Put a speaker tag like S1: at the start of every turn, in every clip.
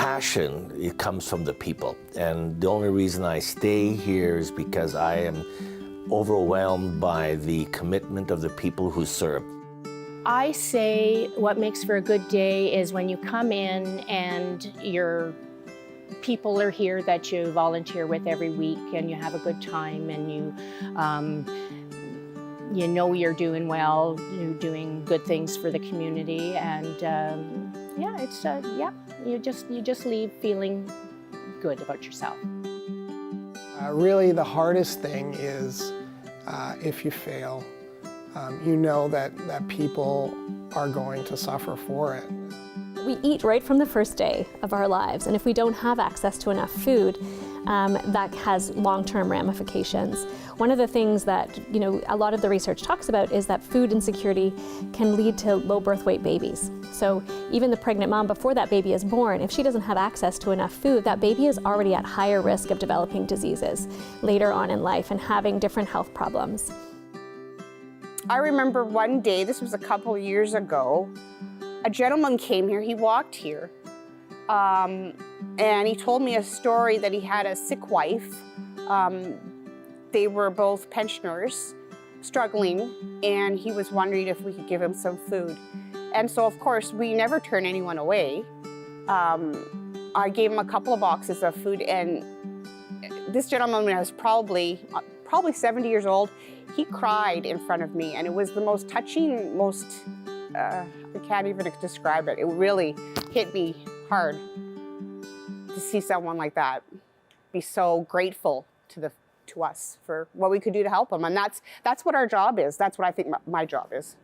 S1: passion, it comes from the people. And the only reason I stay here is because I am overwhelmed by the commitment of the people who serve.
S2: I say what makes for a good day is when you come in and your people are here that you volunteer with every week and you have a good time and you know you're doing well, you're doing good things for the community, and you just leave feeling good about yourself.
S3: Really the hardest thing is if you fail, you know that people are going to suffer for it.
S4: We eat right from the first day of our lives, and if we don't have access to enough food, that has long-term ramifications. One of the things that a lot of the research talks about is that food insecurity can lead to low birth weight babies. So even the pregnant mom, before that baby is born, if she doesn't have access to enough food, that baby is already at higher risk of developing diseases later on in life and having different health problems.
S5: I remember one day, this was a couple years ago, a gentleman came here, he walked here, and he told me a story that he had a sick wife. They were both pensioners, struggling, and he was wondering if we could give him some food. And so, of course, we never turn anyone away. I gave him a couple of boxes of food, and this gentleman was probably 70 years old. He cried in front of me, and it was the most touching, I can't even describe it. It really hit me hard to see someone like that be so grateful to us for what we could do to help them. And that's what our job is. That's what I think my job is.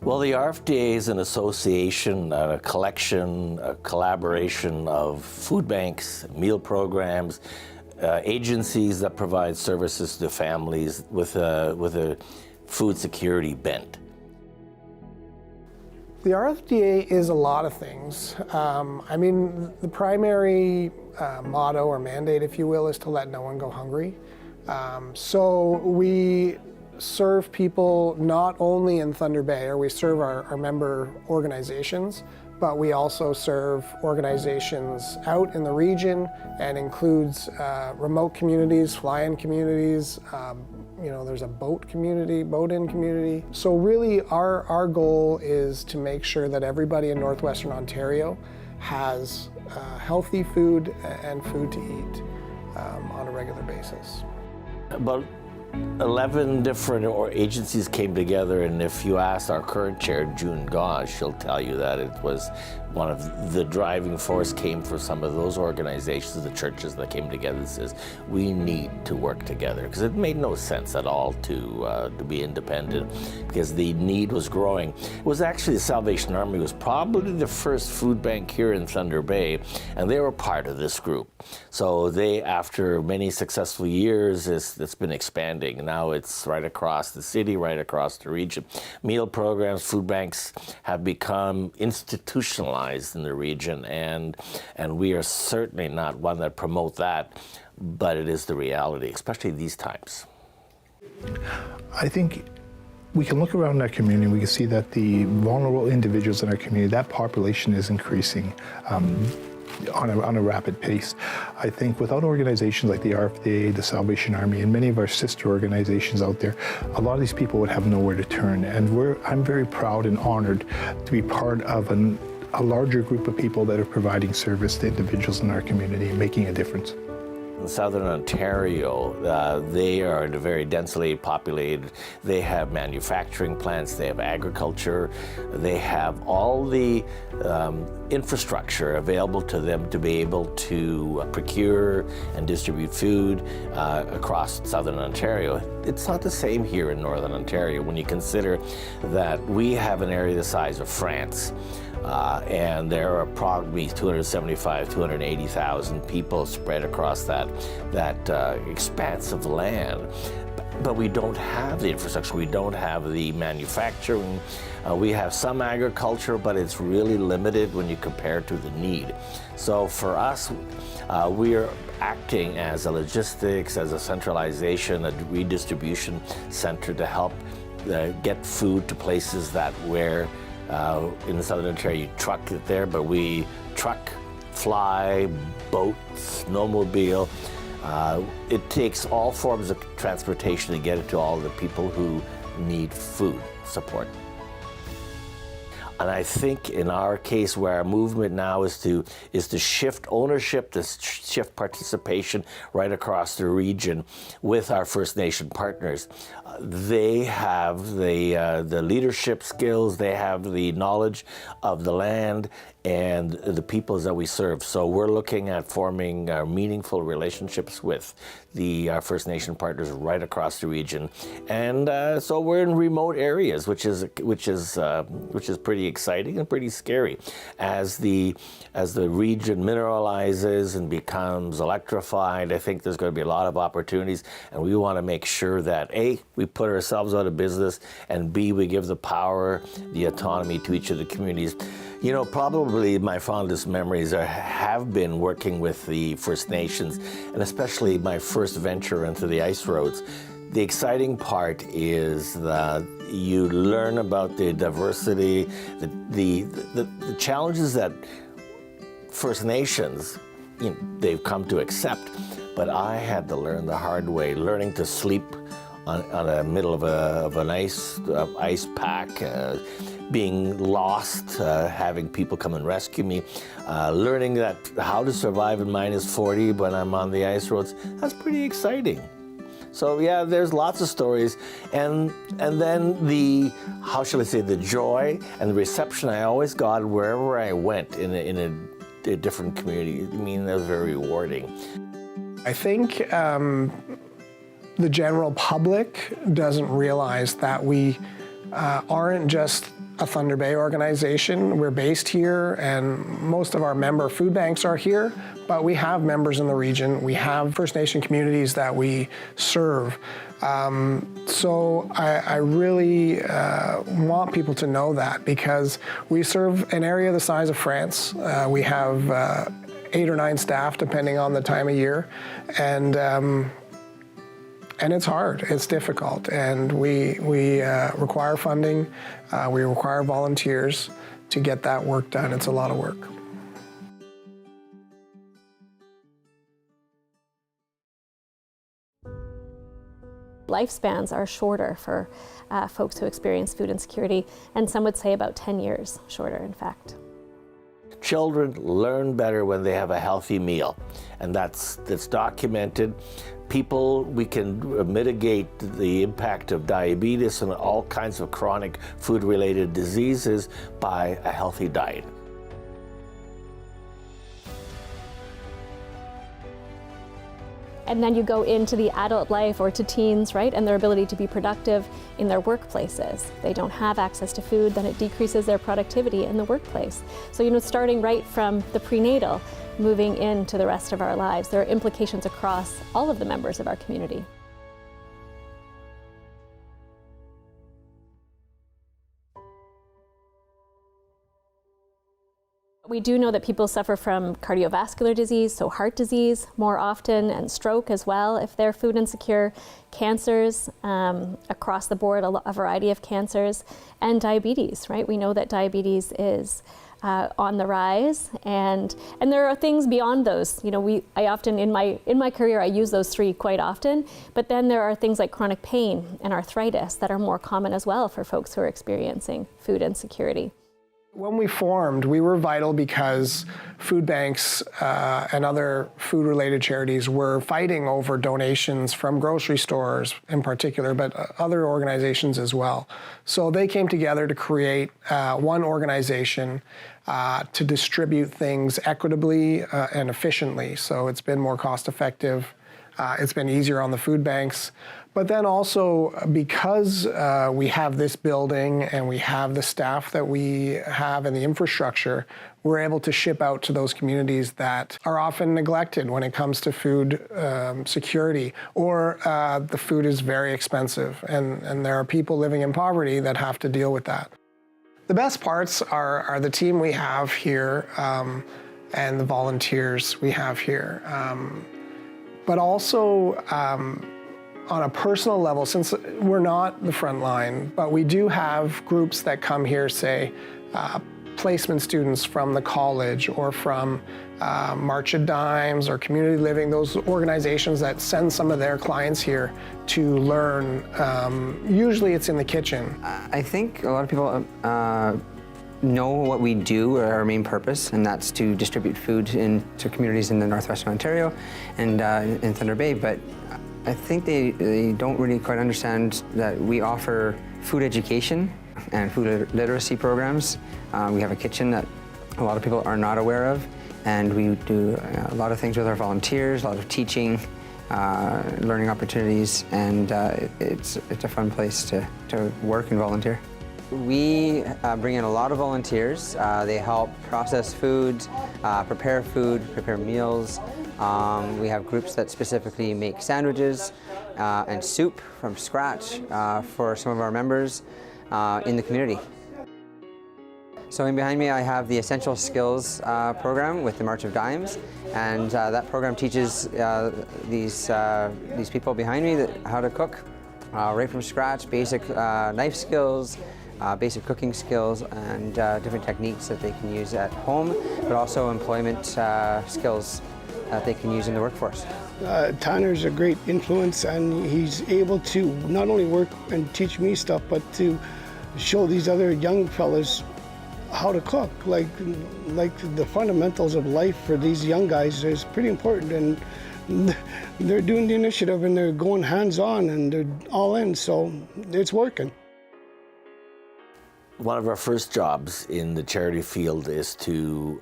S1: Well, the RFDA is an association, a collection, a collaboration of food banks, meal programs, agencies that provide services to families with a food security bent.
S3: The RFDA is a lot of things. The primary motto or mandate, if you will, is to let no one go hungry. So we serve people not only in Thunder Bay, or we serve our member organizations, but we also serve organizations out in the region, and includes remote communities, fly-in communities, there's a boat in community. So really our goal is to make sure that everybody in Northwestern Ontario has healthy food and food to eat on a regular basis.
S1: About 11 different agencies came together, and if you ask our current chair, June Gosh, she'll tell you that it was one of the driving force came from some of those organizations, the churches that came together and says, we need to work together, because it made no sense at all to be independent, because the need was growing. It was actually the Salvation Army was probably the first food bank here in Thunder Bay, and they were part of this group. So they, after many successful years, it's been expanding. Now it's right across the city, right across the region. Meal programs, food banks have become institutionalized in the region, and we are certainly not one that promote that, but it is the reality, especially these times.
S6: I think we can look around our community and we can see that the vulnerable individuals in our community, that population is increasing on a rapid pace. I think without organizations like the RFDA, the Salvation Army, and many of our sister organizations out there, a lot of these people would have nowhere to turn. And I'm very proud and honored to be part of a larger group of people that are providing service to individuals in our community and making a difference.
S1: In Southern Ontario, they are very densely populated. They have manufacturing plants, they have agriculture, they have all the infrastructure available to them to be able to procure and distribute food across Southern Ontario. It's not the same here in Northern Ontario when you consider that we have an area the size of France. And there are probably 280,000 people spread across that expanse of land. but we don't have the infrastructure. We don't have the manufacturing. We have some agriculture, but it's really limited when you compare to the need. So for us, we are acting as a logistics, as a centralization, a redistribution center to help get food to places that where in the Southern Ontario you truck it there, but we truck, fly, boat, snowmobile. It takes all forms of transportation to get it to all the people who need food support. And I think in our case, where our movement now is to shift ownership, to shift participation right across the region with our First Nation partners. They have the leadership skills, they have the knowledge of the land and the peoples that we serve. So we're looking at forming meaningful relationships with the First Nation partners right across the region, and so we're in remote areas, which is pretty exciting and pretty scary. As the region mineralizes and becomes electrified, I think there's going to be a lot of opportunities, and we want to make sure that A, we put ourselves out of business, and B, we give the power, the autonomy to each of the communities. You know, probably my fondest memories have been working with the First Nations, and especially my first venture into the ice roads. The exciting part is that you learn about the diversity, the challenges that First Nations, you know, they've come to accept, but I had to learn the hard way, learning to sleep on the middle of an ice pack, being lost, having people come and rescue me, learning that how to survive in -40 when I'm on the ice roads. That's pretty exciting. So yeah, there's lots of stories, and then the, how shall I say, the joy and the reception I always got wherever I went in a different community. I mean, that was very rewarding.
S3: I think the general public doesn't realize that we aren't just a Thunder Bay organization. We're based here, and most of our member food banks are here, but we have members in the region. We have First Nation communities that we serve. So I really want people to know that, because we serve an area the size of France. We have 8 or 9 staff, depending on the time of year, and it's hard, it's difficult, and we require funding, we require volunteers to get that work done. It's a lot of work.
S4: Lifespans are shorter for folks who experience food insecurity, and some would say about 10 years shorter, in fact.
S1: Children learn better when they have a healthy meal, and that's documented. People, we can mitigate the impact of diabetes and all kinds of chronic food-related diseases by a healthy diet.
S4: And then you go into the adult life, or to teens, right, and their ability to be productive in their workplaces. They don't have access to food, then it decreases their productivity in the workplace. So, you know, starting right from the prenatal, moving into the rest of our lives, there are implications across all of the members of our community. We do know that people suffer from cardiovascular disease, so heart disease more often, and stroke as well if they're food insecure, cancers across the board, a variety of cancers, and diabetes, right? We know that diabetes is on the rise, and there are things beyond those. You know, I often in my career I use those 3 quite often, but then there are things like chronic pain and arthritis that are more common as well for folks who are experiencing food insecurity.
S3: When we formed, we were vital because food banks and other food-related charities were fighting over donations from grocery stores in particular, but other organizations as well. So they came together to create one organization to distribute things equitably and efficiently. So it's been more cost-effective. It's been easier on the food banks, But then also because we have this building and we have the staff that we have and the infrastructure, we're able to ship out to those communities that are often neglected when it comes to food security, or the food is very expensive, and there are people living in poverty that have to deal with that. The best parts are the team we have here and the volunteers we have here. But also on a personal level, since we're not the front line, but we do have groups that come here, say, placement students from the college or from March of Dimes or Community Living, those organizations that send some of their clients here to learn. Usually it's in the kitchen.
S7: I think a lot of people know what we do, or our main purpose, and that's to distribute food into communities in the Northwestern Ontario and in Thunder Bay, but I think they don't really quite understand that we offer food education and food literacy programs. We have a kitchen that a lot of people are not aware of, and we do a lot of things with our volunteers, a lot of teaching, learning opportunities, and it's a fun place to work and volunteer. We bring in a lot of volunteers. They help process food, prepare meals. We have groups that specifically make sandwiches and soup from scratch for some of our members in the community. So in behind me I have the Essential Skills program with the March of Dimes, and that program teaches these people behind me how to cook right from scratch, basic knife skills, basic cooking skills, and different techniques that they can use at home, but also employment skills that they can use in the workforce.
S8: Tanner's a great influence, and he's able to not only work and teach me stuff, but to show these other young fellas how to cook. Like the fundamentals of life for these young guys is pretty important, and they're doing the initiative and they're going hands-on and they're all in, so it's working.
S1: One of our first jobs in the charity field is to,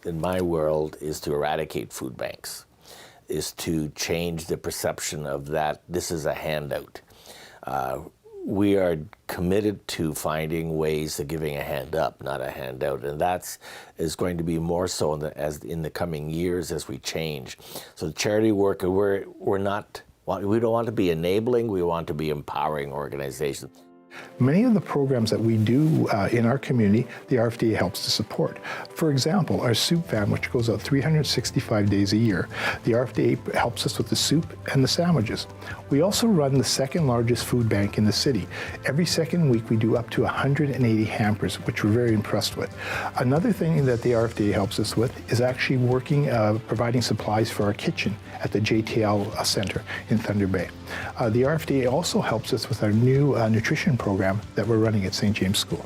S1: in my world, is to eradicate food banks, is to change the perception of that this is a handout. We are committed to finding ways of giving a hand up, not a handout, and that is going to be more so in the coming years as we change. So the charity work, we don't want to be enabling, we want to be empowering organizations.
S6: Many of the programs that we do in our community, the RFDA helps to support. For example, our soup van, which goes out 365 days a year, the RFDA helps us with the soup and the sandwiches. We also run the second largest food bank in the city. Every second week we do up to 180 hampers, which we're very impressed with. Another thing that the RFDA helps us with is actually working, providing supplies for our kitchen at the JTL Center in Thunder Bay. The RFDA also helps us with our new nutrition program that we're running at St. James School.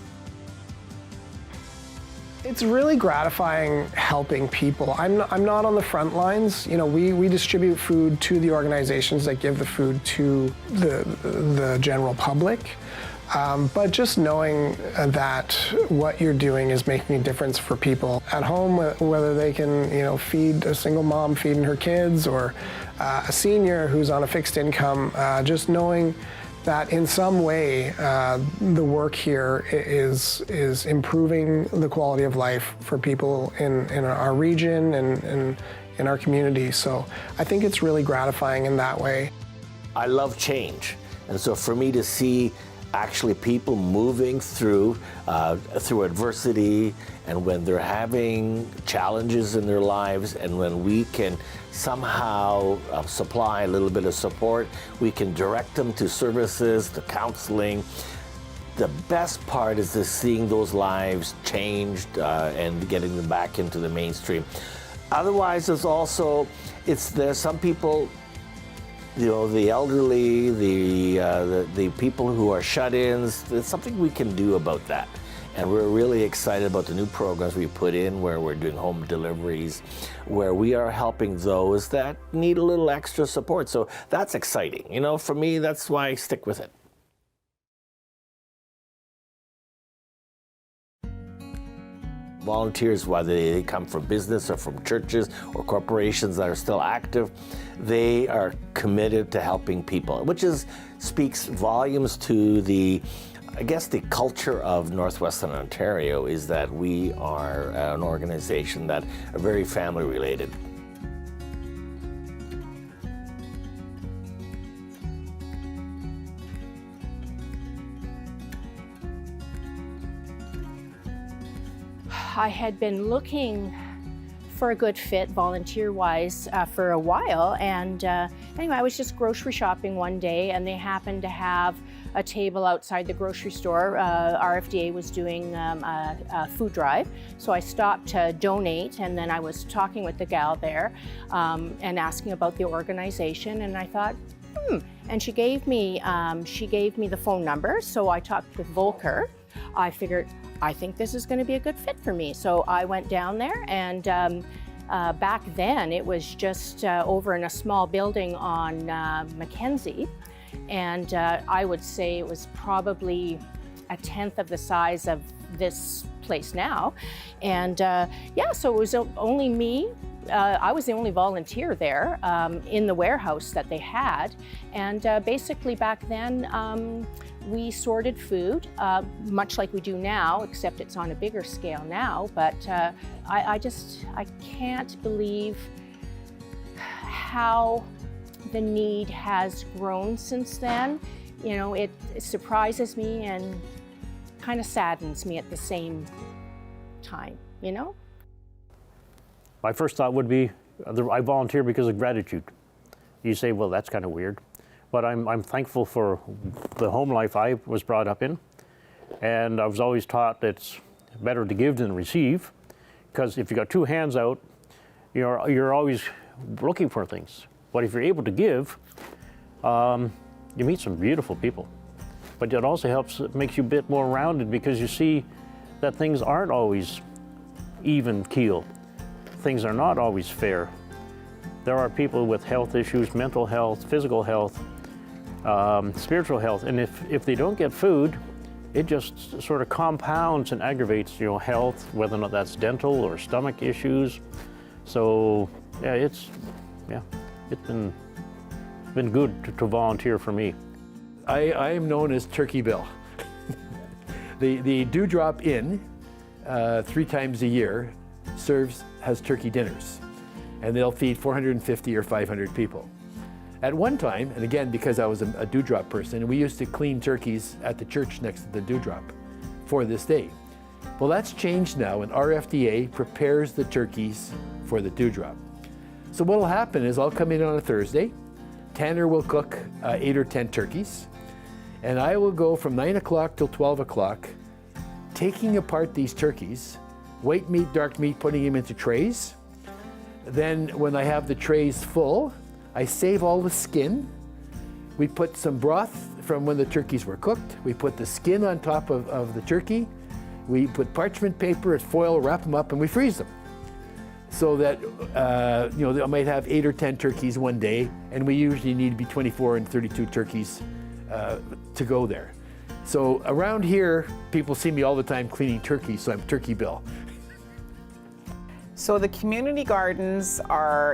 S3: It's really gratifying helping people. I'm not on the front lines. You know, we distribute food to the organizations that give the food to the general public. But just knowing that what you're doing is making a difference for people at home, whether they can, feed a single mom feeding her kids, or a senior who's on a fixed income, just knowing that in some way the work here is improving the quality of life for people in our region and in our community. So I think it's really gratifying in that way.
S1: I love change, and so for me to see actually people moving through adversity, and when they're having challenges in their lives, and when we can somehow supply a little bit of support, we can direct them to services, to counseling. The best part is just seeing those lives changed and getting them back into the mainstream. Otherwise, there's some people, the elderly, the people who are shut-ins. There's something we can do about that. And we're really excited about the new programs we put in, where we're doing home deliveries, where we are helping those that need a little extra support. So that's exciting. For me, that's why I stick with it. volunteers, whether they come from business or from churches or corporations that are still active, they are committed to helping people, which speaks volumes to I guess the culture of Northwestern Ontario is that we are an organization that are very family related.
S2: I had been looking for a good fit volunteer-wise for a while, and anyway, I was just grocery shopping one day, and they happened to have a table outside the grocery store. RFDA was doing a food drive, so I stopped to donate, and then I was talking with the gal there and asking about the organization, and I thought, and she gave me the phone number, so I talked with Volker. I figured, I think this is going to be a good fit for me. So I went down there, and back then it was just over in a small building on Mackenzie. And I would say it was probably a tenth of the size of this place now. And yeah, so it was only me. I was the only volunteer there in the warehouse that they had. And basically back then, we sorted food, much like we do now, except it's on a bigger scale now. But I can't believe how the need has grown since then. You know, it surprises me and kind of saddens me at the same time, you know?
S9: My first thought would be, I volunteer because of gratitude. You say, well, that's kind of weird. But I'm thankful for the home life I was brought up in. And I was always taught it's better to give than receive, because if you got two hands out, you're always looking for things. But if you're able to give, you meet some beautiful people. But it also makes you a bit more rounded, because you see that things aren't always even keel. Things are not always fair. There are people with health issues, mental health, physical health, spiritual health, and if they don't get food, it just sort of compounds and aggravates, health, whether or not that's dental or stomach issues. So yeah, it's been good to volunteer for me.
S10: I am known as Turkey Bill. The Dewdrop Inn, 3 times a year, has turkey dinners, and they'll feed 450 or 500 people. At one time, and again because I was a Dewdrop person, we used to clean turkeys at the church next to the Dewdrop for this day. Well, that's changed now, and RFDA prepares the turkeys for the Dewdrop. So what will happen is I'll come in on a Thursday, Tanner will cook 8 or 10 turkeys, and I will go from 9 o'clock till 12 o'clock taking apart these turkeys, white meat, dark meat, putting them into trays. Then when I have the trays full, I save all the skin. We put some broth from when the turkeys were cooked. We put the skin on top of the turkey. We put parchment paper and foil, wrap them up, and we freeze them. So that, I might have 8 or 10 turkeys one day, and we usually need to be 24 and 32 turkeys to go there. So around here, people see me all the time cleaning turkeys, so I'm Turkey Bill.
S11: So the community gardens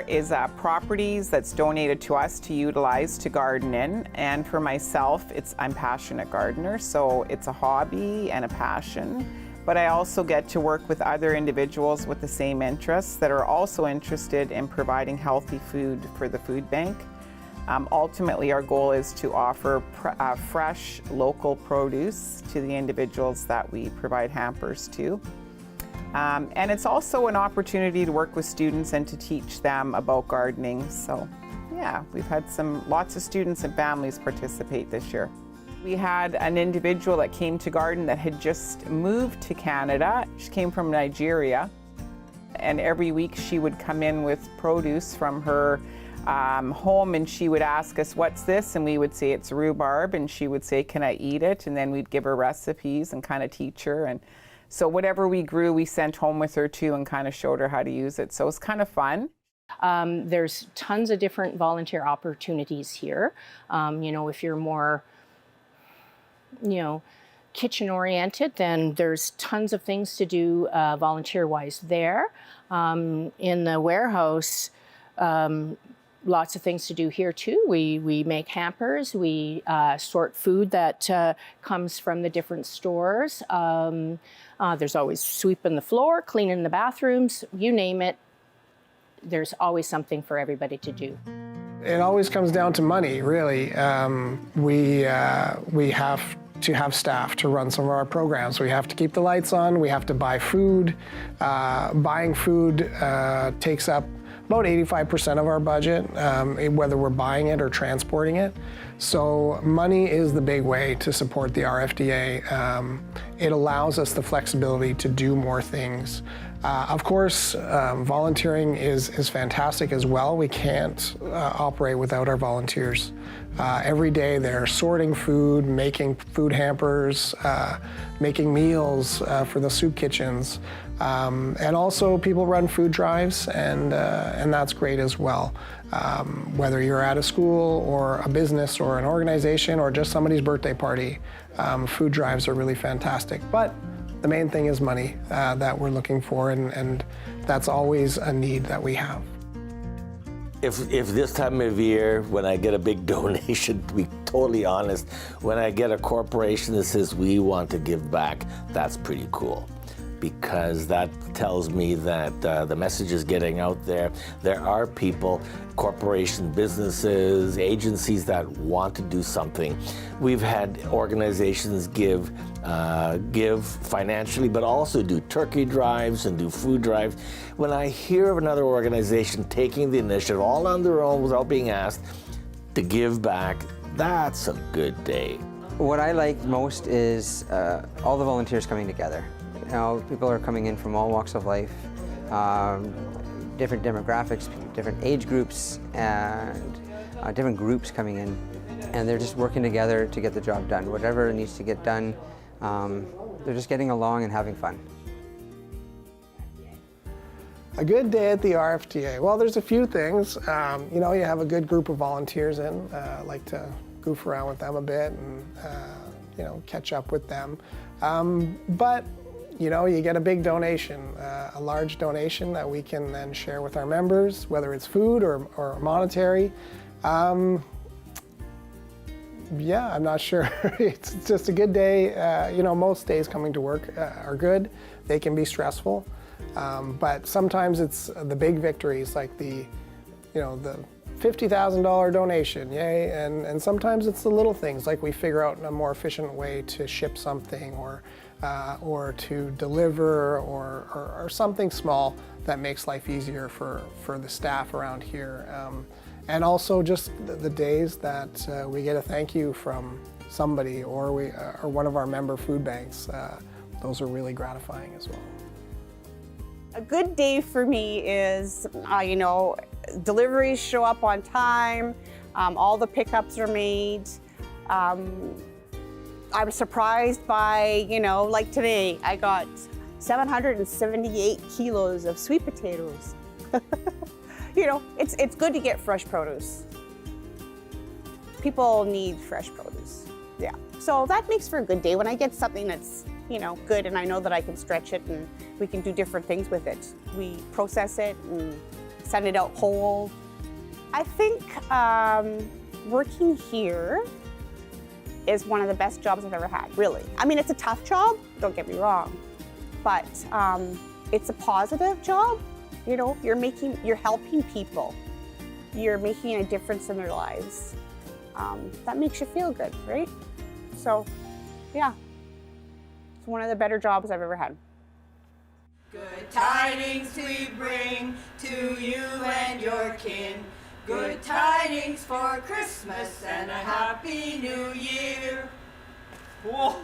S11: is properties that's donated to us to utilize to garden in, and for myself, I'm a passionate gardener, so it's a hobby and a passion. But I also get to work with other individuals with the same interests that are also interested in providing healthy food for the food bank. Ultimately, our goal is to offer fresh, local produce to the individuals that we provide hampers to. And it's also an opportunity to work with students and to teach them about gardening. So yeah, we've had lots of students and families participate this year. We had an individual that came to garden that had just moved to Canada. She came from Nigeria, and every week she would come in with produce from her home, and she would ask us, what's this? And we would say it's rhubarb, and she would say, can I eat it? And then we'd give her recipes and kind of teach her. And so whatever we grew, we sent home with her too and kind of showed her how to use it. So it's kind of fun.
S2: There's tons of different volunteer opportunities here. If you're more, kitchen oriented, then there's tons of things to do volunteer wise there. In the warehouse, lots of things to do here too. We make hampers, we sort food that comes from the different stores. There's always sweeping the floor, cleaning the bathrooms, you name it. There's always something for everybody to do.
S3: It always comes down to money, really. We have to have staff to run some of our programs. We have to keep the lights on, we have to buy food. Buying food takes up about 85% of our budget, whether we're buying it or transporting it. So money is the big way to support the RFDA. It allows us the flexibility to do more things. Of course, volunteering is fantastic as well. We can't operate without our volunteers. Every day they're sorting food, making food hampers, making meals for the soup kitchens. And also people run food drives, and that's great as well. Whether you're at a school or a business or an organization or just somebody's birthday party, food drives are really fantastic. But the main thing is money that we're looking for, and that's always a need that we have.
S1: If this time of year, when I get a big donation, to be totally honest, when I get a corporation that says we want to give back, that's pretty cool. Because that tells me that the message is getting out there. There are people, corporation businesses, agencies that want to do something. We've had organizations give financially, but also do turkey drives and do food drives. When I hear of another organization taking the initiative all on their own without being asked to give back, that's a good day.
S7: What I like most is all the volunteers coming together. You know, people are coming in from all walks of life, different demographics, different age groups, and different groups coming in, and they're just working together to get the job done. Whatever needs to get done, they're just getting along and having fun.
S3: A good day at the RFDA. Well, there's a few things. You know, you have a good group of volunteers in. Like to goof around with them a bit and you know, catch up with them. But you know, you get a big donation, a large donation that we can then share with our members, whether it's food or monetary. Yeah, I'm not sure. It's just a good day. You know, most days coming to work are good. They can be stressful, but sometimes it's the big victories, like the $50,000 donation, yay! And sometimes it's the little things, like we figure out a more efficient way to ship something, or to deliver, or something small that makes life easier for the staff around here. And also just the days that we get a thank you from somebody, or one of our member food banks. Those are really gratifying as well.
S5: A good day for me is, you know, deliveries show up on time, all the pickups are made. I'm surprised by, you know, like today, I got 778 kilos of sweet potatoes. You know, it's good to get fresh produce. People need fresh produce, yeah. So that makes for a good day when I get something that's, you know, good, and I know that I can stretch it and we can do different things with it. We process it and send it out whole. I think working here is one of the best jobs I've ever had, really. I mean, it's a tough job, don't get me wrong, but it's a positive job. You know, you're helping people. You're making a difference in their lives. That makes you feel good, right? So, yeah, it's one of the better jobs I've ever had.
S12: Good tidings we bring to you and your kin. Good tidings for Christmas and a Happy New Year. Whoa.